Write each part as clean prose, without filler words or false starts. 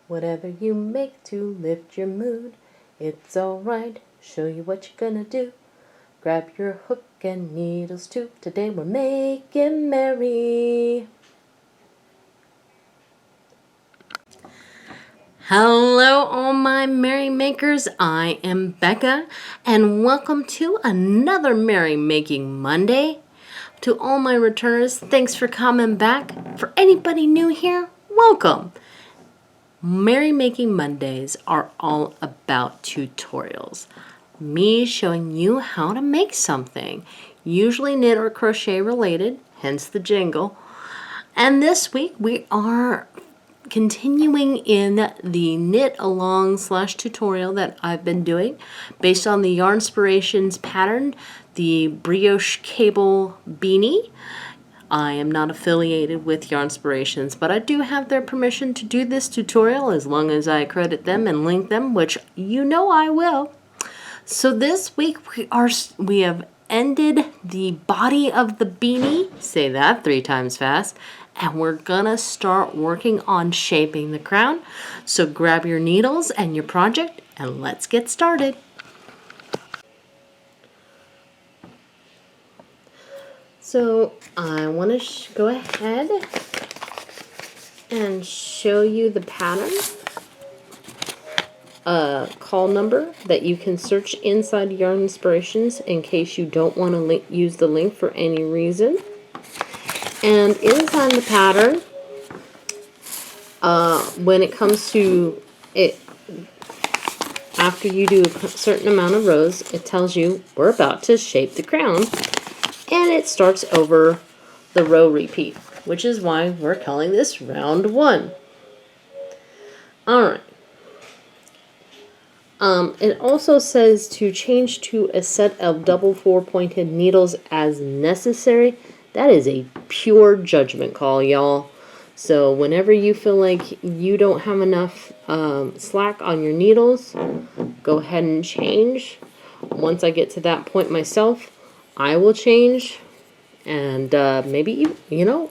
Whatever you make to lift your mood, it's alright, show you what you're gonna do. Grab your hook and needles too, today we're making merry. Hello all my merry makers, I am Becca and welcome to another Merry Making Monday. To all my returners, thanks for coming back. For anybody new here, welcome. Merry Making Mondays are all about tutorials. Me showing you how to make something, usually knit or crochet related, hence the jingle. And this week we are continuing in the knit along / tutorial that I've been doing based on the Yarnspirations pattern, the Brioch cable beanie. I am not affiliated with Yarnspirations, but I do have their permission to do this tutorial as long as I credit them and link them, which you know I will. So this week we have ended the body of the beanie, say that 3 times fast, and we're gonna start working on shaping the crown. So grab your needles and your project and let's get started. So I want to go ahead and show you the pattern call number that you can search inside Yarnspirations in case you don't want to use the link for any reason. And inside the pattern, when it comes to it, after you do a certain amount of rows, it tells you we're about to shape the crown, and it starts over the row repeat, which is why we're calling this round 1. Alright. It also says to change to a set of double 4-pointed needles as necessary. That is a pure judgment call, y'all. So whenever you feel like you don't have enough slack on your needles, go ahead and change. Once I get to that point myself, I will change. And maybe, you know,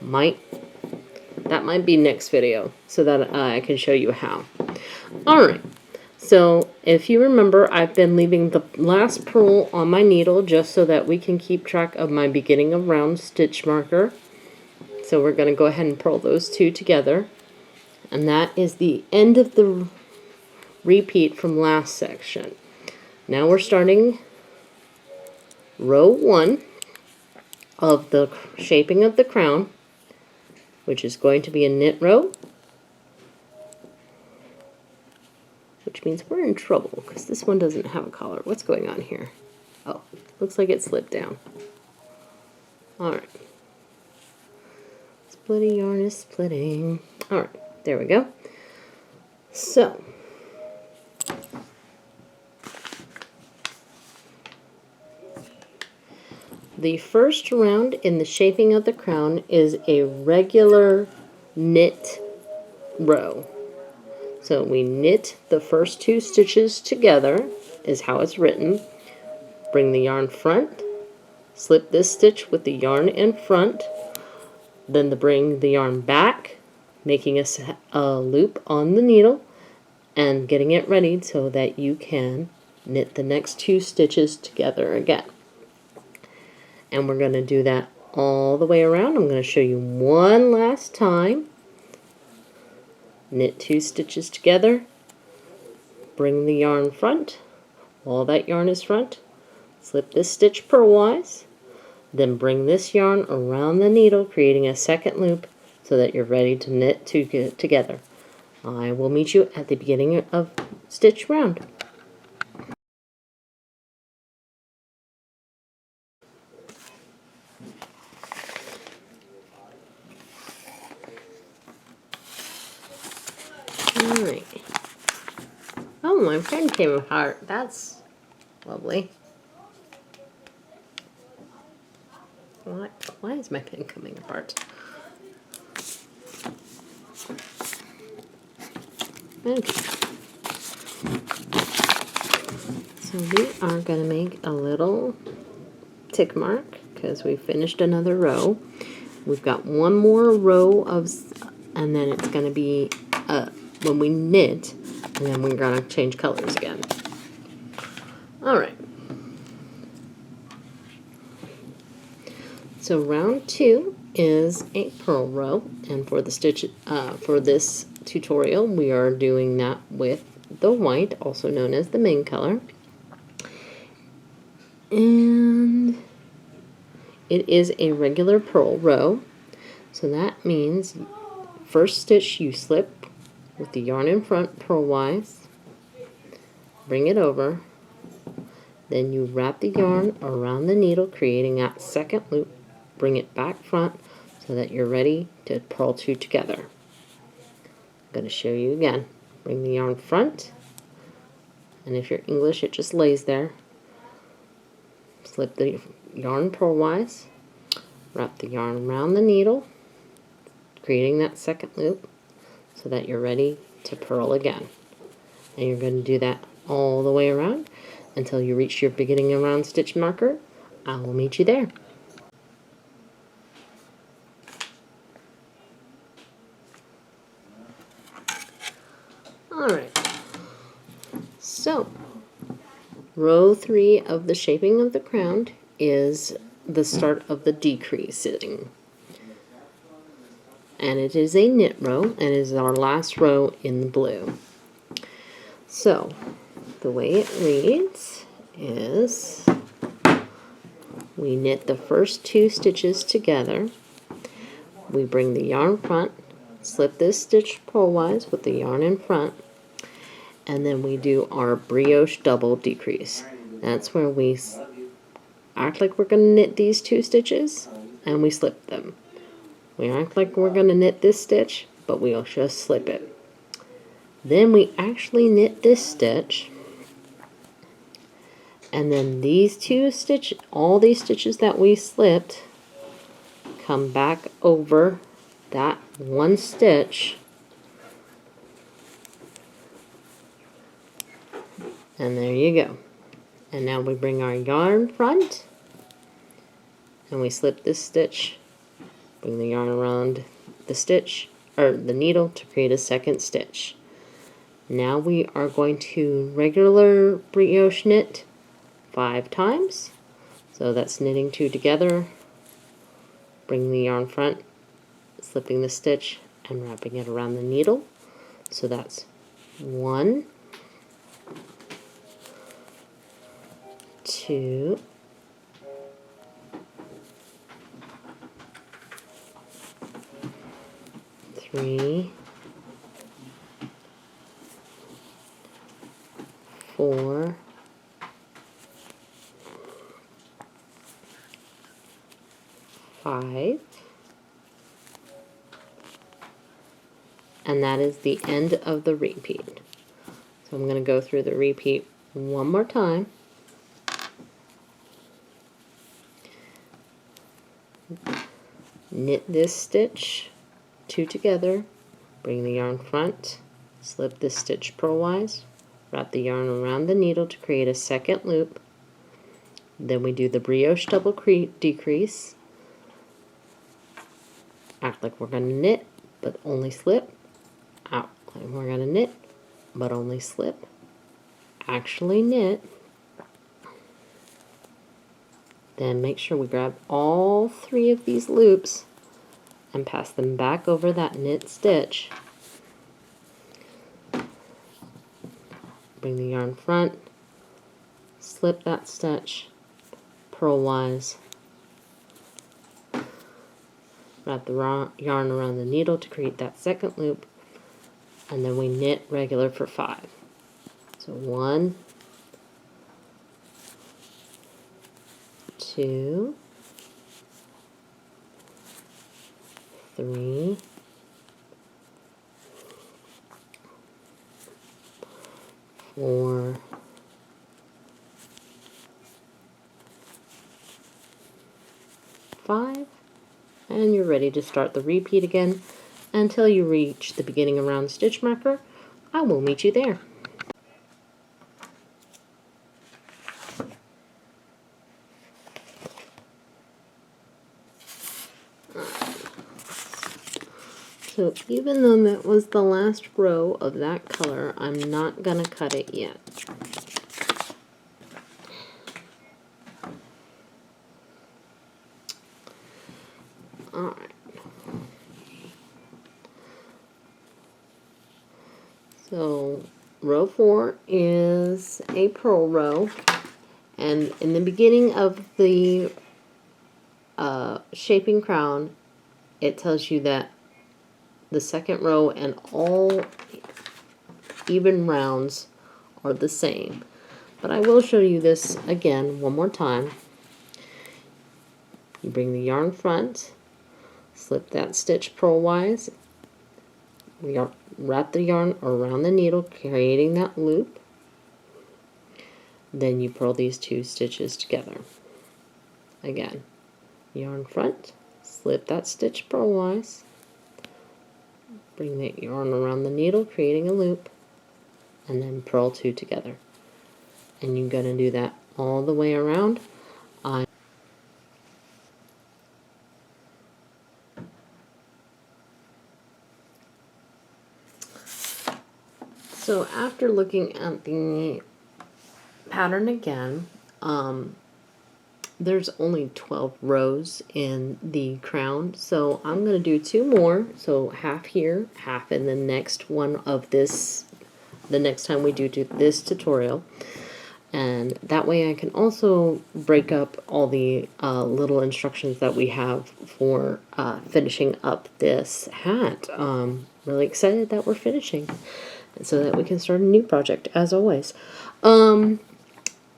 that might be next video so that I can show you how. Alright. So, if you remember, I've been leaving the last purl on my needle just so that we can keep track of my beginning of round stitch marker. So we're going to go ahead and purl those 2 together. And that is the end of the repeat from last section. Now we're starting row 1 of the shaping of the crown, which is going to be a knit row. Which means we're in trouble because this one doesn't have a collar. What's going on here? Oh, looks like it slipped down. Alright. Splitting yarn is splitting. Alright, there we go. So, the first round in the shaping of the crown is a regular knit row. So we knit the first 2 stitches together, is how it's written. Bring the yarn front, slip this stitch with the yarn in front, then bring the yarn back, making a loop on the needle, and getting it ready so that you can knit the next 2 stitches together again. And we're going to do that all the way around. I'm going to show you one last time. Knit 2 stitches together, bring the yarn front, while that yarn is front, slip this stitch purlwise, then bring this yarn around the needle, creating a second loop so that you're ready to knit together. I will meet you at the beginning of stitch round. Alright. Oh, my pen came apart. That's lovely. Why is my pen coming apart? Okay. So we are going to make a little tick mark because we finished another row. We've got one more row of, and then it's going to be when we knit, and then we're going to change colors again. Alright. So round 2 is a purl row, and for the stitch for this tutorial we are doing that with the white, also known as the main color. And it is a regular purl row, so that means first stitch you slip with the yarn in front purlwise, bring it over, then you wrap the yarn around the needle creating that second loop, bring it back front so that you're ready to purl 2 together. I'm going to show you again. Bring the yarn front, and if you're English it just lays there. Slip the yarn purlwise, wrap the yarn around the needle, creating that second loop so that you're ready to purl again. And you're going to do that all the way around until you reach your beginning around stitch marker. I will meet you there. Alright, so row 3 of the shaping of the crown is the start of the decreasing. And it is a knit row, and it is our last row in the blue. So, the way it reads is we knit the first 2 stitches together, we bring the yarn front, slip this stitch purlwise with the yarn in front, and then we do our brioche double decrease. That's where we act like we're going to knit these 2 stitches, and we slip them. We act like we're going to knit this stitch, but we'll just slip it. Then we actually knit this stitch, and then these 2 stitches, all these stitches that we slipped, come back over that 1 stitch, and there you go. And now we bring our yarn front, and we slip this stitch, bring the yarn around the stitch, or the needle, to create a second stitch. Now we are going to regular brioche knit 5 times. So that's knitting 2 together, bring the yarn front, slipping the stitch, and wrapping it around the needle. So that's 1, 2, 3, 4, 5, and that is the end of the repeat. So I'm going to go through the repeat one more time. Knit this stitch 2 together, bring the yarn front, slip this stitch purlwise, wrap the yarn around the needle to create a second loop. Then we do the brioche double decrease. Act like we're going to knit, but only slip. Act like we're going to knit, but only slip. Actually knit. Then make sure we grab all 3 of these loops and pass them back over that knit stitch. Bring the yarn front, slip that stitch purlwise, wrap the yarn around the needle to create that second loop, and then we knit regular for 5. So 1, 2, 3, 4, 5, and you're ready to start the repeat again until you reach the beginning around stitch marker. I will meet you there. So Even though that was the last row of that color, I'm not gonna cut it yet. Alright. So row 4 is a purl row, and in the beginning of the shaping crown, it tells you that the second row and all even rounds are the same. But I will show you this again one more time. You bring the yarn front, slip that stitch purlwise, wrap the yarn around the needle, creating that loop. Then you purl these 2 stitches together. Again, yarn front, slip that stitch purlwise, bring that yarn around the needle, creating a loop, and then purl 2 together. And you're going to do that all the way around. So after looking at the pattern again, there's only 12 rows in the crown, so I'm going to do 2 more, so half here, half in the next one of this, the next time we do this tutorial. And that way I can also break up all the little instructions that we have for finishing up this hat. Really excited that we're finishing, so that we can start a new project, as always.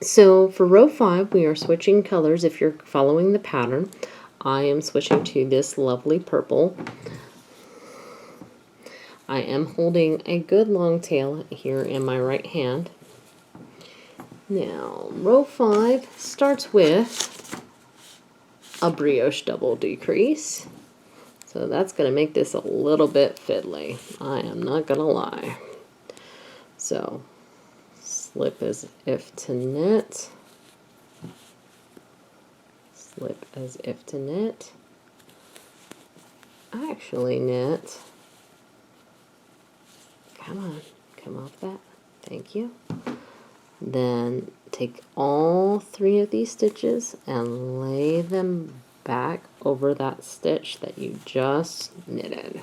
So for row 5, we are switching colors. If you're following the pattern, I am switching to this lovely purple. I am holding a good long tail here in my right hand. Now, row 5 starts with a brioche double decrease. So that's going to make this a little bit fiddly. I am not going to lie. So, slip as if to knit, slip as if to knit, actually knit, come off that, thank you. Then take all 3 of these stitches and lay them back over that stitch that you just knitted.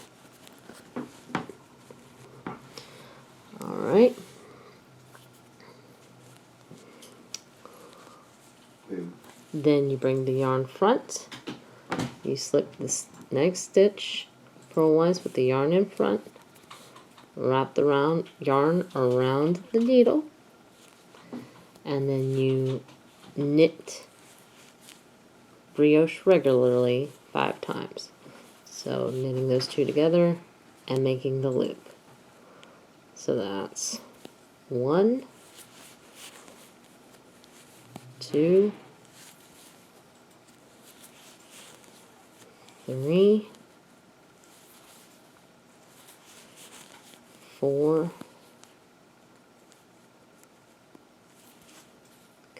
Alright. Then you bring the yarn front, you slip this next stitch purlwise with the yarn in front, wrap the yarn around the needle, and then you knit brioche regularly 5 times. So knitting those 2 together and making the loop. So that's 1, 2, 3, 4,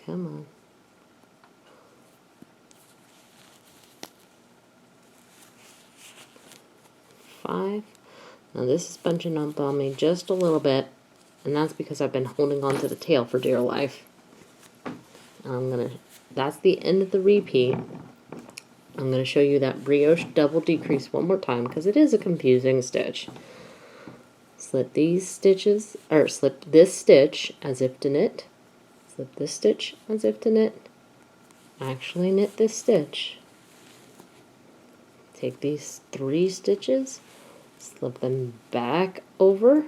come on, 5. Now this is bunching up on me just a little bit, and that's because I've been holding on to the tail for dear life. That's the end of the repeat. I'm going to show you that brioche double decrease one more time because it is a confusing stitch. Slip these stitches, or slip this stitch as if to knit, slip this stitch as if to knit, actually knit this stitch. Take these 3 stitches, slip them back over.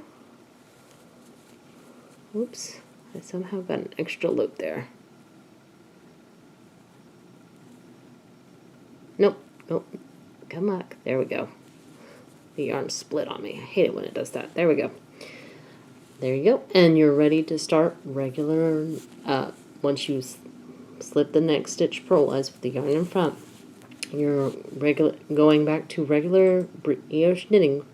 Oops, I somehow got an extra loop there. Nope, come back. There we go. The yarn split on me. I hate it when it does that. There we go. There you go. And you're ready to start regular, once you slip the next stitch purlwise with the yarn in front, you're going back to regular brioche knitting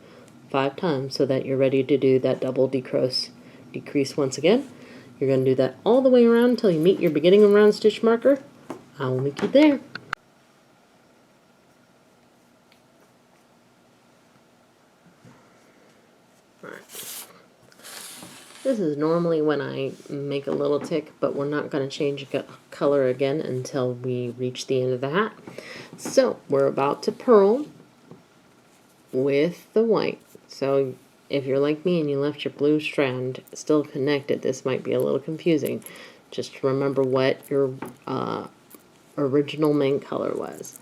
5 times so that you're ready to do that double decrease once again. You're going to do that all the way around until you meet your beginning of round stitch marker. I will meet you there. This is normally when I make a little tick, but we're not going to change color again until we reach the end of the hat. So we're about to purl with the white. So if you're like me and you left your blue strand still connected, this might be a little confusing. Just remember what your original main color was.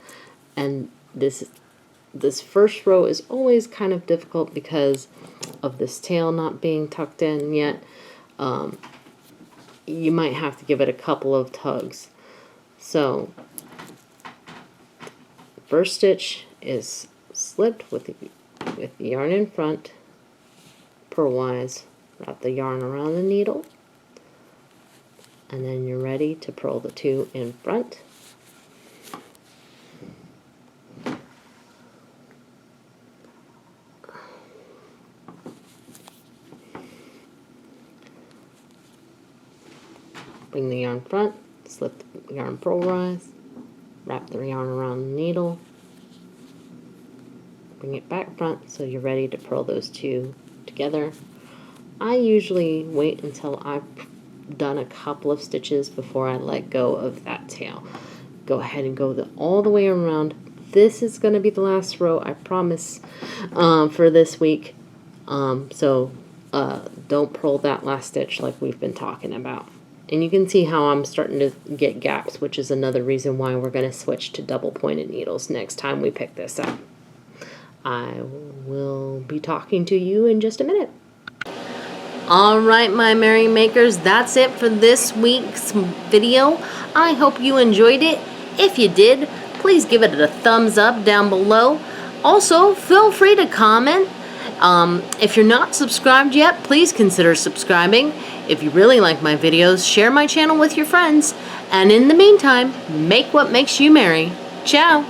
And this first row is always kind of difficult because of this tail not being tucked in yet. You might have to give it a couple of tugs. So first stitch is slipped with the yarn in front, purlwise, wrap the yarn around the needle, and then you're ready to purl the two in front. Bring the yarn front, slip the yarn purlwise, wrap the yarn around the needle, bring it back front so you're ready to purl those two together. I usually wait until I've done a couple of stitches before I let go of that tail. Go ahead and go all the way around. This is going to be the last row, I promise, for this week. So don't purl that last stitch like we've been talking about. And you can see how I'm starting to get gaps, which is another reason why we're going to switch to double pointed needles next time we pick this up. I will be talking to you in just a minute. All right, my merry makers, that's it for this week's video. I hope you enjoyed it. If you did, please give it a thumbs up down below. Also, feel free to comment. If you're not subscribed yet, please consider subscribing. If you really like my videos, share my channel with your friends. And in the meantime, make what makes you merry. Ciao!